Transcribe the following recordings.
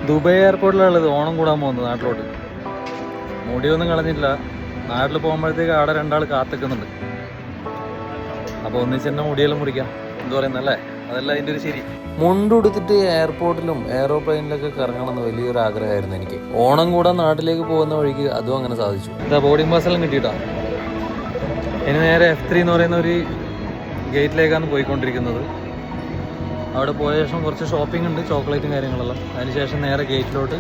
Dubai എയർപോർട്ടിലുള്ളത് Onam കൂടാൻ പോകുന്നത് നാട്ടിലോട്ട്. മുടിയൊന്നും കളഞ്ഞില്ല. നാട്ടിൽ പോകുമ്പോഴത്തേക്ക് അവിടെ രണ്ടാൾ കാത്തിക്കുന്നുണ്ട്. അപ്പോൾ ഒന്നിച്ച് തന്നെ മുടിയെല്ലാം മുറിക്കാം എന്ത് പറയുന്നല്ലേ, അതല്ല അതിൻ്റെ ഒരു ശരി. മുണ്ടുടുത്തിട്ട് എയർപോർട്ടിലും എയറോപ്ലെയിനിലൊക്കെ കറങ്ങണമെന്ന് വലിയൊരു ആഗ്രഹമായിരുന്നു എനിക്ക്. ഓണം കൂടാൻ നാട്ടിലേക്ക് പോകുന്ന വഴിക്ക് അതും അങ്ങനെ സാധിച്ചു. ഇതാ ബോർഡിംഗ് പാസ്സെല്ലാം കിട്ടിയിട്ടാ. ഇനി നേരെ F3 എന്ന് പറയുന്ന ഒരു ഗേറ്റിലേക്കാണ് പോയിക്കൊണ്ടിരിക്കുന്നത്. അവിടെ പോയ ശേഷം കുറച്ച് ഷോപ്പിംഗ് ഉണ്ട്, ചോക്ലേറ്റും കാര്യങ്ങളെല്ലാം. അതിനുശേഷം നേരെ ഗേറ്റിലോട്ട്,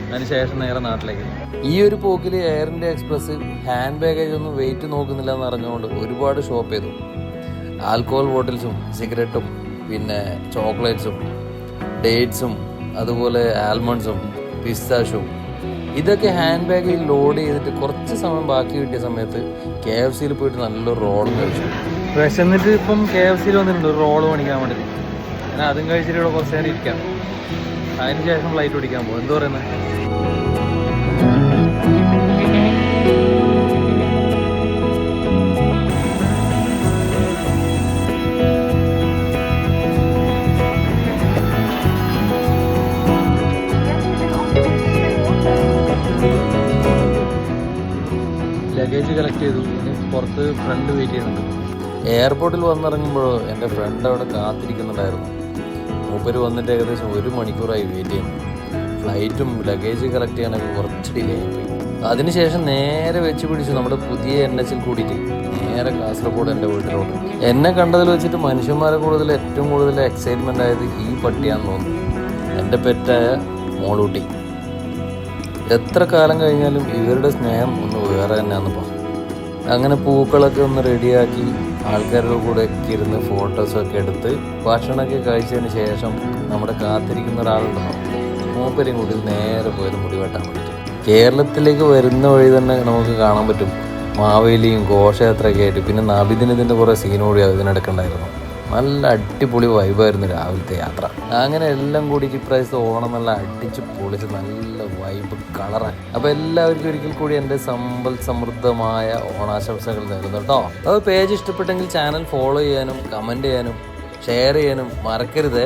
അതിനുശേഷം നേരെ നാട്ടിലേക്ക്. ഈ ഒരു പോക്കിൽ Air India Express hand baggage ഒന്നും വെയിറ്റ് നോക്കുന്നില്ല എന്ന് അറിഞ്ഞുകൊണ്ട് ഒരുപാട് ഷോപ്പ് ചെയ്തു. ആൽക്കഹോൾ ബോട്ടിൽസും സിഗരറ്റും പിന്നെ ചോക്ലേറ്റ്സും ഡേറ്റ്സും അതുപോലെ ആൽമണ്ട്സും പിസ്താഷും ഇതൊക്കെ ഹാൻഡ് ബാഗിൽ ലോഡ് ചെയ്തിട്ട് കുറച്ച് സമയം ബാക്കി കിട്ടിയ സമയത്ത് KFCയിൽ പോയിട്ട് നല്ലൊരു റോളും കഴിച്ചു. വിശന്നിട്ട് ഇപ്പം KFCയിൽ വന്നിട്ടുണ്ട് ഒരു റോള് മേടിക്കാൻ വേണ്ടിയിട്ട്. ഞാൻ അതും കഴിച്ചിട്ട് ഇവിടെ കുറച്ച് നേരം ഇരിക്കാം. അതിന് ശേഷം ഫ്ലൈറ്റ് ഓടിക്കാൻ പോകും. എന്ത് പറയുന്നത്? ലഗേജ് കളക്ട് ചെയ്തു. പുറത്ത് ഫ്രണ്ട് വെയിറ്റ് ചെയ്യുന്നുണ്ട്. എയർപോർട്ടിൽ വന്നിറങ്ങുമ്പോഴോ എൻ്റെ ഫ്രണ്ട് അവിടെ കാത്തിരിക്കുന്നുണ്ടായിരുന്നു. മൂപ്പര് വന്നിട്ട് ഏകദേശം 1 മണിക്കൂറായി വെയിറ്റ് ചെയ്യുന്നു. ഫ്ലൈറ്റും ലഗേജ് കളക്ട് ചെയ്യാനൊക്കെ കുറച്ച് ഡിലേ ആയിപ്പോയി. അതിനുശേഷം നേരെ വെച്ച് പിടിച്ചു നമ്മുടെ പുതിയ NH കൂടിയിട്ട് നേരെ കാസർഗോഡ് എൻ്റെ വീട്ടിലോട്ട്. എന്നെ കണ്ടതിൽ വെച്ചിട്ട് മനുഷ്യന്മാരെ ഏറ്റവും കൂടുതൽ എക്സൈറ്റ്മെൻ്റ് ആയത് ഈ പട്ടിയാന്ന് തോന്നുന്നു, എൻ്റെ പെറ്റായ മോളൂട്ടി. എത്ര കാലം കഴിഞ്ഞാലും ഇവരുടെ സ്നേഹം ഒന്ന് വേറെ തന്നെയാണെന്ന് പറഞ്ഞു. അങ്ങനെ പൂക്കളൊക്കെ ഒന്ന് റെഡിയാക്കി ആൾക്കാരുടെ കൂടെ ഒക്കെ ഇരുന്ന് ഫോട്ടോസൊക്കെ എടുത്ത് ഭക്ഷണമൊക്കെ കഴിച്ചതിന് ശേഷം നമ്മുടെ കാത്തിരിക്കുന്ന ഒരാളുണ്ടല്ലോ, മൂപ്പരെയും കൂടി നേരെ പോയത് മുടി വെട്ടാൻ വേണ്ടിയിട്ട്. കേരളത്തിലേക്ക് വരുന്ന വഴി തന്നെ നമുക്ക് കാണാൻ പറ്റും മാവേലിയും ഘോഷയാത്രയൊക്കെ ആയിട്ട്. പിന്നെ നബിദിനത്തിൻ്റെ കുറേ സീൻ കൂടി ഇതിനിടക്കുണ്ടായിരുന്നു. നല്ല അടിപൊളി വൈബായിരുന്നു രാവിലത്തെ യാത്ര. അങ്ങനെ എല്ലാം കൂടിയിട്ട് ഇപ്രാവശ്യത്തെ ഓണം നല്ല അടിച്ച് പൊളിച്ച് നല്ല വൈബ് കളറായി. അപ്പോൾ എല്ലാവർക്കും ഒരിക്കൽ കൂടി എൻ്റെ സമ്പൽ സമൃദ്ധമായ ഓണാശംസകൾ നേരുന്നു കേട്ടോ. അപ്പോൾ പേജ് ഇഷ്ടപ്പെട്ടെങ്കിൽ ചാനൽ ഫോളോ ചെയ്യാനും കമൻറ്റ് ചെയ്യാനും ഷെയർ ചെയ്യാനും മറക്കരുതേ.